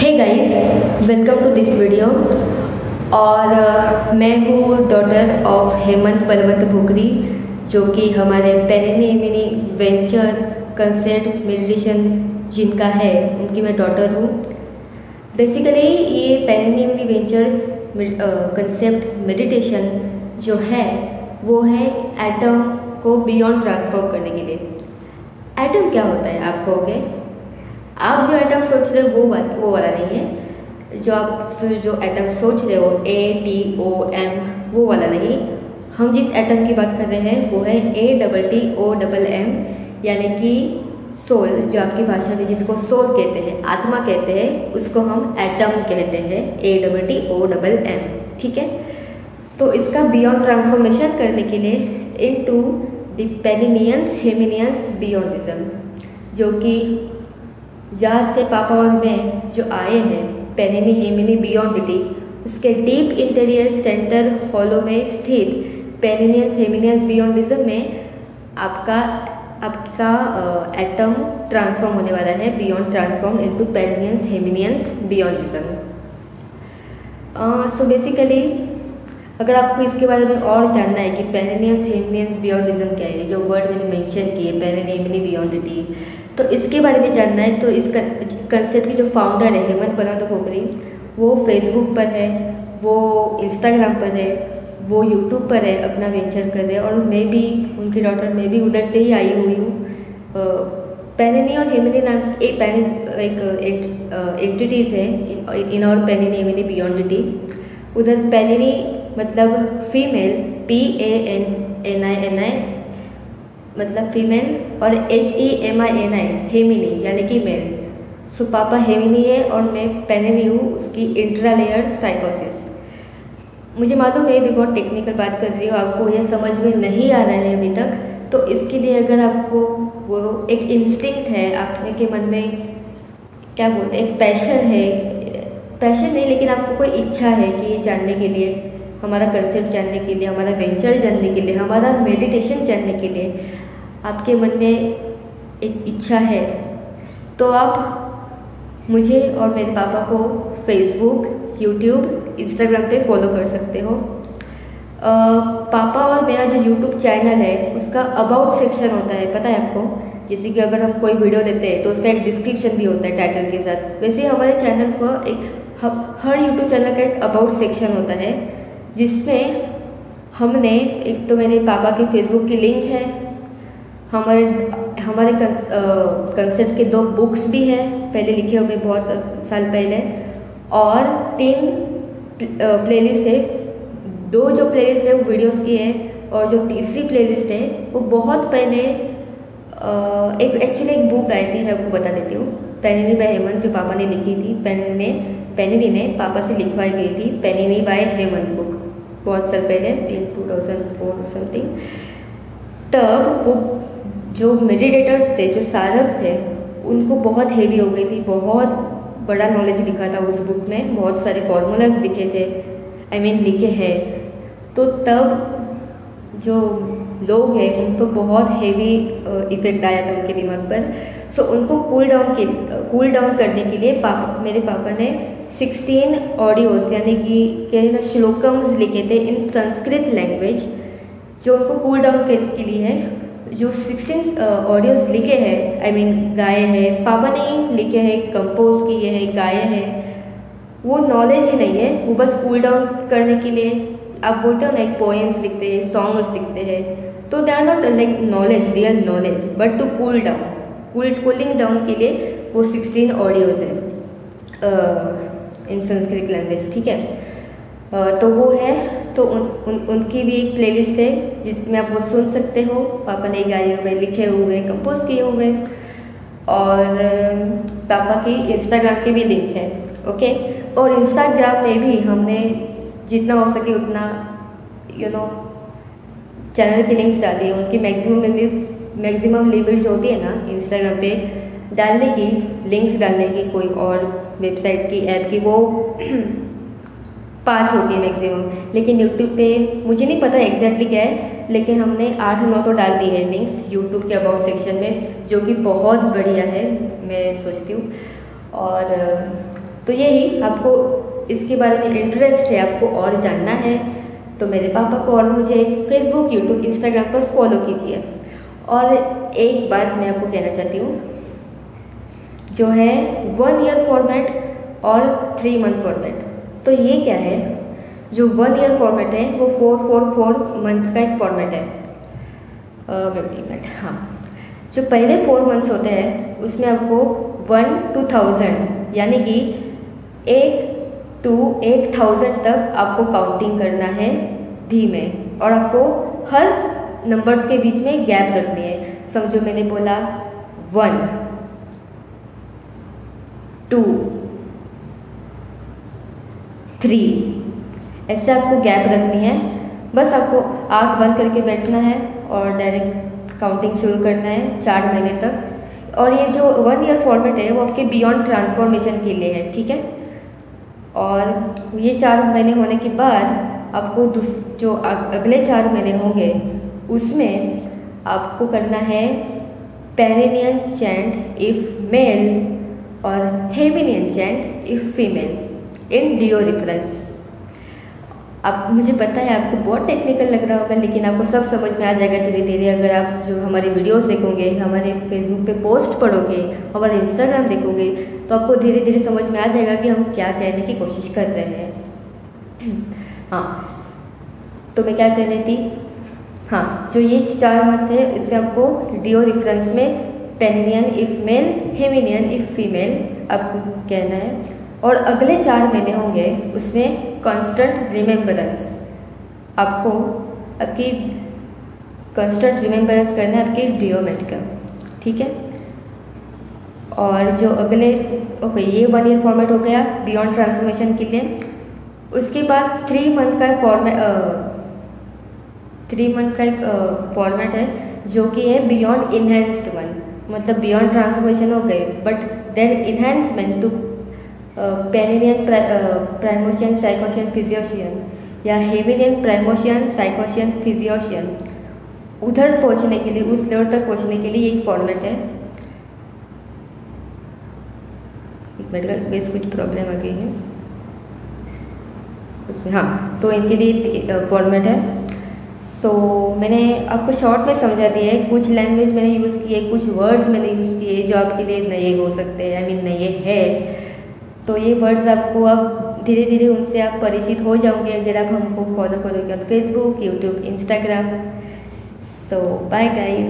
Hey guys, welcome to this video. और मैं हूँ डॉटर ऑफ हेमंत बलवंत भोकरी, जो कि हमारे पेरिनी वेंचर कंसेप्ट मेडिटेशन जिनका है, उनकी मैं डॉटर हूँ। बेसिकली ये पेरिनी वेंचर कंसेप्ट मेडिटेशन जो है वो है एटम को बियॉन्ड ट्रांसफॉर्म करने के लिए। एटम क्या होता है आप कहोगे? आप जो एटम सोच रहे हो वो वाला नहीं है। जो एटम सोच रहे हो ATOM वो वाला नहीं। हम जिस एटम की बात कर रहे हैं वो है ATTOMM, यानी कि सोल, जो आपकी भाषा में जिसको सोल कहते हैं, आत्मा कहते हैं, उसको हम एटम कहते हैं, ATTOMM। ठीक है, तो इसका बियॉन्ड ट्रांसफॉर्मेशन करने के लिए इनटू द पेरिनियंस हेमिनियंस बियॉन्डिज्म, जो कि जहाँ से पापा और मैं जो आए हैं, पेरिनी हेमिनी बियॉन्डिटी, उसके डीप इंटीरियर सेंटर हॉलो में स्थित पेरिनियंस हेमिनियंस बियॉन्डिज्म में आपका एटम ट्रांसफॉर्म होने वाला है, बियॉन्ड ट्रांसफॉर्म इनटू पेरिनियंस हेमिनियंस बियॉन्डिज्म। सो बेसिकली अगर आपको इसके बारे में और जानना है कि पेरिनियंस हेमिनियंस बियॉन्डिज्म क्या है, जो वर्ड मैंने मेंशन किए पेरिनी हेमिनी बियॉन्डिटी, तो इसके बारे में जानना है तो इसका कंसेप्ट की जो फाउंडर है हेमंत बलवंत भोकरी, वो फेसबुक पर है, वो इंस्टाग्राम पर है, वो यूट्यूब पर है, अपना वेंचर कर रहे हैं। और मैं भी उनकी डॉटर, मैं भी उधर से ही आई हुई हूँ। पेरिनी और हेमिनी नाम एक एंटिटीज़ है इन और पेरिनी हेमिनी बियॉन्डिटी। उधर पेरिनी मतलब फीमेल, PANNI मतलब फीमेल, और HEMINI हेमिनी यानी कि मेल। सो पापा हेमिनी है और मैं पेरिनी हूँ, उसकी इंट्रालेयर साइकोसिस। मुझे मालूम है भी बहुत टेक्निकल बात कर रही हूँ, आपको ये समझ में नहीं आ रहा है अभी तक, तो इसके लिए अगर आपको वो एक इंस्टिंक्ट है आपने के मन में, क्या बोलते हैं, एक पैशन नहीं, लेकिन आपको कोई इच्छा है कि ये जानने के लिए, हमारा कंसेप्ट जानने के लिए, हमारा वेंचर जानने के लिए, हमारा मेडिटेशन जानने के लिए आपके मन में एक इच्छा है, तो आप मुझे और मेरे पापा को फेसबुक, यूट्यूब, इंस्टाग्राम पे फॉलो कर सकते हो। पापा और मेरा जो यूट्यूब चैनल है उसका अबाउट सेक्शन होता है, पता है आपको? जैसे कि अगर हम कोई वीडियो लेते हैं तो उसका एक डिस्क्रिप्शन भी होता है टाइटल के साथ। वैसे हमारे चैनल को हर यूट्यूब चैनल का एक अबाउट सेक्शन होता है, जिसमें हमने एक तो मेरे पापा के फेसबुक की लिंक है, हमारे कंसेप्ट के 2 बुक्स भी हैं पहले लिखे हुए बहुत साल पहले, और 3 प्लेलिस्ट है। 2 जो प्लेलिस्ट है वो वीडियोस की है, और जो तीसरी प्लेलिस्ट है वो बहुत पहले एक्चुअली एक बुक आई थी, मैं आपको बता देती हूँ, पेरिनी बाय हेमंत, जो पापा ने लिखी थी। पेरिनी ने पापा से लिखवाई गई थी, पेरिनी बाय हेमंत बुक, बहुत साल पहले, इन 2004 समथिंग। तब वो जो मेडिटेटर्स थे, जो साधक थे, उनको बहुत हेवी हो गई थी, बहुत बड़ा नॉलेज लिखा था उस बुक में, बहुत सारे फॉर्मूलाज लिखे थे, लिखे हैं। तो तब जो लोग हैं उन पर बहुत हेवी इफेक्ट आया था उनके दिमाग पर। सो उनको कूल डाउन करने के लिए मेरे पापा ने 16 ऑडियोज यानी कि श्लोकम्स लिखे थे इन संस्कृत लैंग्वेज, जो उनको कूल डाउन के लिए है। जो 16 ऑडियोज लिखे हैं, गाए हैं, पापा ने ही लिखे हैं, कंपोज किए हैं, गाए हैं, वो नॉलेज ही नहीं है, वो बस कूल डाउन करने के लिए। आप बोलते हो ना, एक पोएम्स लिखते हैं, सॉन्ग्स लिखते हैं, तो they are not like knowledge, real knowledge, but to cool down, cooling down के लिए वो 16 ऑडियोज है इन संस्कृत लैंग्वेज। ठीक है, तो वो है, तो उनकी भी एक प्लेलिस्ट है जिसमें आप वो सुन सकते हो, पापा ने गाए हुए, लिखे हुए, कंपोज किए हुए, और पापा की इंस्टाग्राम की भी लिंक है। ओके, और इंस्टाग्राम में भी हमने जितना हो सके उतना चैनल की लिंक्स डाली है। उनकी मैक्सिमम लिमिट जो होती है ना इंस्टाग्राम पे डालने की, लिंक्स डालने की, कोई और वेबसाइट की, ऐप की, वो 5 होती है मैक्सिमम। लेकिन यूट्यूब पे मुझे नहीं पता एग्जैक्टली क्या है, लेकिन हमने 8-9 तो डाल दी है लिंक्स यूट्यूब के अबाउट सेक्शन में, जो कि बहुत बढ़िया है, मैं सोचती हूँ। और तो यही आपको इसके बारे में इंटरेस्ट है, आपको और जानना है, तो मेरे पापा को और मुझे फेसबुक, यूट्यूब, इंस्टाग्राम पर फॉलो कीजिए। और एक बात मैं आपको कहना चाहती हूँ, जो है 1 ईयर फॉर्मेट और 3 मंथ फॉर्मेट। तो ये क्या है, जो 1 ईयर फॉर्मेट है वो 4 मंथ्स का एक फॉर्मेट है। हाँ, जो पहले 4 मंथ्स होते हैं उसमें आपको 1 to 1000 यानी कि 1 to 1000 तक आपको काउंटिंग करना है धीमे, और आपको हर नंबर्स के बीच में गैप रखनी है। समझो मैंने बोला 1 2 3, ऐसे आपको गैप रखनी है। बस आपको आँख बंद करके बैठना है और डायरेक्ट काउंटिंग शुरू करना है 4 महीने तक। और ये जो 1 ईयर फॉर्मेट है वो आपके बियॉन्ड ट्रांसफॉर्मेशन के लिए है, ठीक है। और ये 4 महीने होने के बाद आपको जो अगले 4 महीने होंगे उसमें आपको करना है पेरिनियन चैंट इफ मेल और हेविनियन चैंट इफ फीमेल इन डियो रिफरेंस। अब मुझे पता है आपको बहुत टेक्निकल लग रहा होगा, लेकिन आपको सब समझ में आ जाएगा धीरे धीरे। अगर आप जो हमारे वीडियोस देखोगे, हमारे फेसबुक पे पोस्ट पढ़ोगे, हमारे इंस्टाग्राम देखोगे, तो आपको धीरे धीरे समझ में आ जाएगा कि हम क्या कहने की कोशिश कर रहे हैं। हाँ, तो मैं क्या कह रही थी, हाँ, जो ये 4 मंथ है इससे आपको डियो रेफरेंस में पेरिनियन इफ मेल, हेविनियन इफ फीमेल आपको कहना है। और अगले 4 महीने होंगे उसमें कांस्टेंट रिमेम्बरेंस, आपको आपकी कांस्टेंट रिमेम्बरेंस करना है आपके डियोमेट का, ठीक है। और जो अगले ये 1 ईयर फॉर्मेट हो गया बियॉन्ड ट्रांसफॉर्मेशन के लिए। उसके बाद 3 मंथ का एक फॉर्मेट है जो कि है बियॉन्ड इनहेंस्ड वन, मतलब बियॉन्ड ट्रांसफॉर्मेशन हो गए बट देन इनहेंसमेंट टू पेरिनियन प्राइमोशियन साइकोशियन फिजियोशियन या हेविनियन प्राइमोशियन साइकोशियन फिजियोशियन, उधर पहुंचने के लिए, उस लेवल तक पहुंचने के लिए एक फॉर्मेट है। एक मिनट का बेस कुछ प्रॉब्लम आ गई है उसमें, हाँ, तो इनके लिए फॉर्मेट है। सो मैंने आपको शॉर्ट में समझा दिया है, कुछ लैंग्वेज मैंने यूज़ किए, कुछ वर्ड्स मैंने यूज़ किए जो आपके लिए नए हो सकते हैं, नए हैं। तो ये वर्ड्स आपको अब धीरे धीरे उनसे आप परिचित हो जाओगे अगर आप हमको फॉलो करोगे on Facebook, YouTube, Instagram. So bye guys.